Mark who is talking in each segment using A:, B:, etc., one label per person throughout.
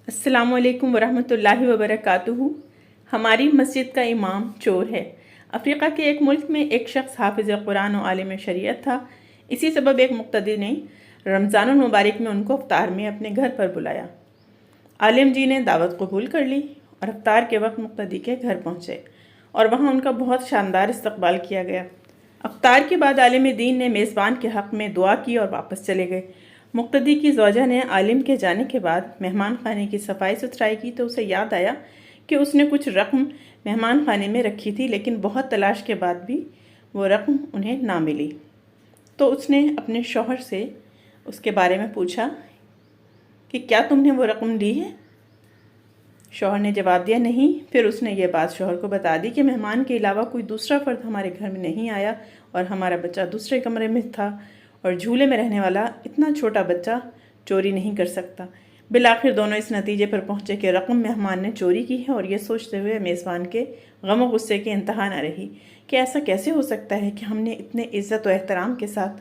A: अस्सलामु अलैकुम वरहमतुल्लाहि वबरकातुहू। हमारी मस्जिद का इमाम चोर है। अफ्रीका के एक मुल्क में एक शख्स हाफिज़ कुरान और आलिम शरीयत था। इसी सबब एक मुक्तदी ने रमज़ानुल मुबारक में उनको अफ्तार में अपने घर पर बुलाया। आलिम जी ने दावत कबूल कर ली और अफ्तार के वक्त मुक्तदी के घर पहुँचे और वहाँ उनका बहुत शानदार इस्तकबाल किया गया। अफ्तार के बाद आलिम दीन ने मेज़बान के हक़ में दुआ की और वापस चले गए। मुक्तदी की ज़ौजा ने आलिम के जाने के बाद मेहमान खाने की सफाई सुथराई की तो उसे याद आया कि उसने कुछ रकम मेहमान खाने में रखी थी, लेकिन बहुत तलाश के बाद भी वो रकम उन्हें ना मिली। तो उसने अपने शौहर से उसके बारे में पूछा कि क्या तुमने वो रकम ली है? शौहर ने जवाब दिया नहीं। फिर उसने ये बात शौहर को बता दी कि मेहमान के अलावा कोई दूसरा फ़र्द हमारे घर में नहीं आया और हमारा बच्चा दूसरे कमरे में था और झूले में रहने वाला इतना छोटा बच्चा चोरी नहीं कर सकता। बिलाखिर दोनों इस नतीजे पर पहुँचे कि रकम मेहमान ने चोरी की है और ये सोचते हुए मेज़बान के गम और गुस्से के इंतहा न रही कि ऐसा कैसे हो सकता है कि हमने इतने इज़्ज़त और एहतराम के साथ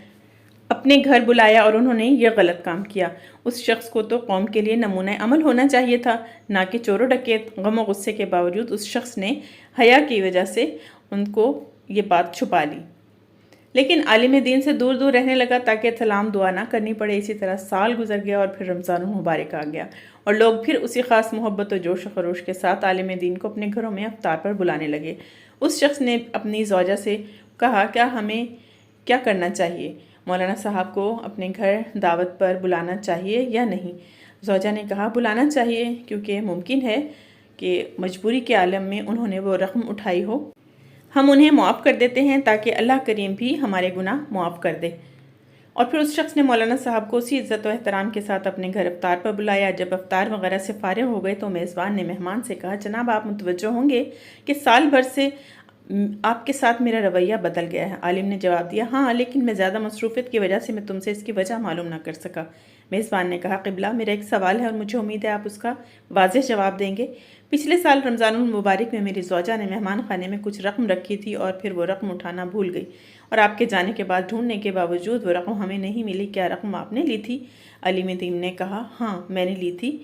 A: अपने घर बुलाया और उन्होंने यह गलत काम किया। उस शख्स को तो कौम के लिए नमूना अमल होना चाहिए था, ना कि चोरों डकैत। गम और गुस्से के बावजूद उस शख्स ने हया की वजह से उनको ये बात छुपा ली, लेकिन आलिम दीन से दूर दूर रहने लगा ताकि सलाम दुआ ना करनी पड़े। इसी तरह साल गुजर गया और फिर रमज़ानुल मुबारक आ गया और लोग फिर उसी ख़ास मोहब्बत और जोश खरोश के साथ आलिम दीन को अपने घरों में अफ्तार पर बुलाने लगे। उस शख्स ने अपनी ज़ौजा से कहा, क्या हमें क्या करना चाहिए? मौलाना साहब को अपने घर दावत पर बुलाना चाहिए या नहीं? ज़ौजा ने कहा बुलाना चाहिए, क्योंकि मुमकिन है कि मजबूरी के आलम में उन्होंने वो रकम उठाई हो। हम उन्हें मुआफ़ कर देते हैं ताकि अल्लाह करीम भी हमारे गुनाह मुआफ़ कर दे। और फिर उस शख्स ने मौलाना साहब को उसी इज़्ज़त और एहतराम के साथ अपने घर अफ्तार पर बुलाया। जब अफ्तार वगैरह से फारिग हो गए तो मेज़बान ने मेहमान से कहा, जनाब आप मुतवज्जो होंगे कि साल भर से आपके साथ मेरा रवैया बदल गया है। आलिम ने जवाब दिया, हाँ, लेकिन मैं ज़्यादा मसरूफ़ियत की वजह से मैं तुमसे इसकी वजह मालूम ना कर सका। मेज़बान ने कहा, क़िबला मेरा एक सवाल है और मुझे उम्मीद है आप उसका वाज़ेह जवाब देंगे। पिछले साल रमज़ानुल मुबारक में मेरी ज़ौजा ने मेहमान खाने में कुछ रकम रखी थी और फिर वो रकम उठाना भूल गई और आपके जाने के बाद ढूंढने के बावजूद वो रकम हमें नहीं मिली। क्या रकम आपने ली थी? आलिम दीन ने कहा, हाँ, मैंने ली थी।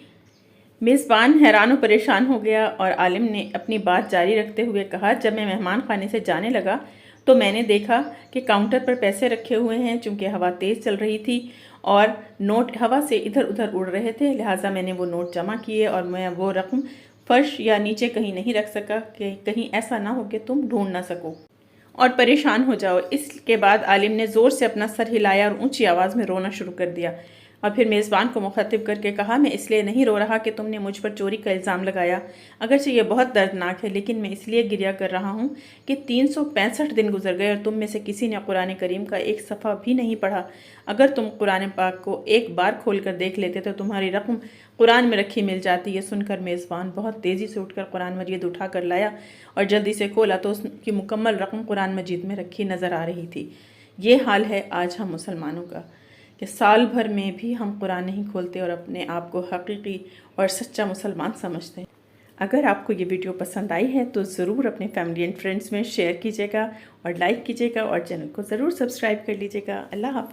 A: मेज़बान हैरान और परेशान हो गया और आलिम ने अपनी बात जारी रखते हुए कहा, जब मैं मेहमान खाने से जाने लगा तो मैंने देखा कि काउंटर पर पैसे रखे हुए हैं। चूँकि हवा तेज़ चल रही थी और नोट हवा से इधर उधर उड़ रहे थे, लिहाजा मैंने वो नोट जमा किए और मैं वो रकम फर्श या नीचे कहीं नहीं रख सका कि कहीं ऐसा ना हो कि तुम ढूंढ ना सको और परेशान हो जाओ। इसके बाद आलिम ने ज़ोर से अपना सर हिलाया और ऊंची आवाज़ में रोना शुरू कर दिया और फिर मेज़बान को मुखातिब करके कहा, मैं इसलिए नहीं रो रहा कि तुमने मुझ पर चोरी का इल्ज़ाम लगाया, अगरचे ये बहुत दर्दनाक है, लेकिन मैं इसलिए गिरिया कर रहा हूँ कि 365 दिन गुजर गए और तुम में से किसी ने कुरान करीम का एक सफ़ा भी नहीं पढ़ा। अगर तुम कुरान पाक को एक बार खोल कर देख लेते तो तुम्हारी रकम कुरान में रखी मिल जाती। ये सुनकर मेज़बान बहुत तेज़ी से उठकर कुरान मजीद उठा कर लाया और जल्दी से खोला तो उसकी मुकम्मल रकम कुरान मजीद में रखी नज़र आ रही थी। ये हाल है आज हम मुसलमानों का कि साल भर में भी हम कुरान नहीं खोलते और अपने आप को हकीकी और सच्चा मुसलमान समझते हैं। अगर आपको ये वीडियो पसंद आई है तो ज़रूर अपने फैमिली एंड फ्रेंड्स में शेयर कीजिएगा और लाइक कीजिएगा और चैनल को ज़रूर सब्सक्राइब कर लीजिएगा। अल्लाह हाफ़िज़।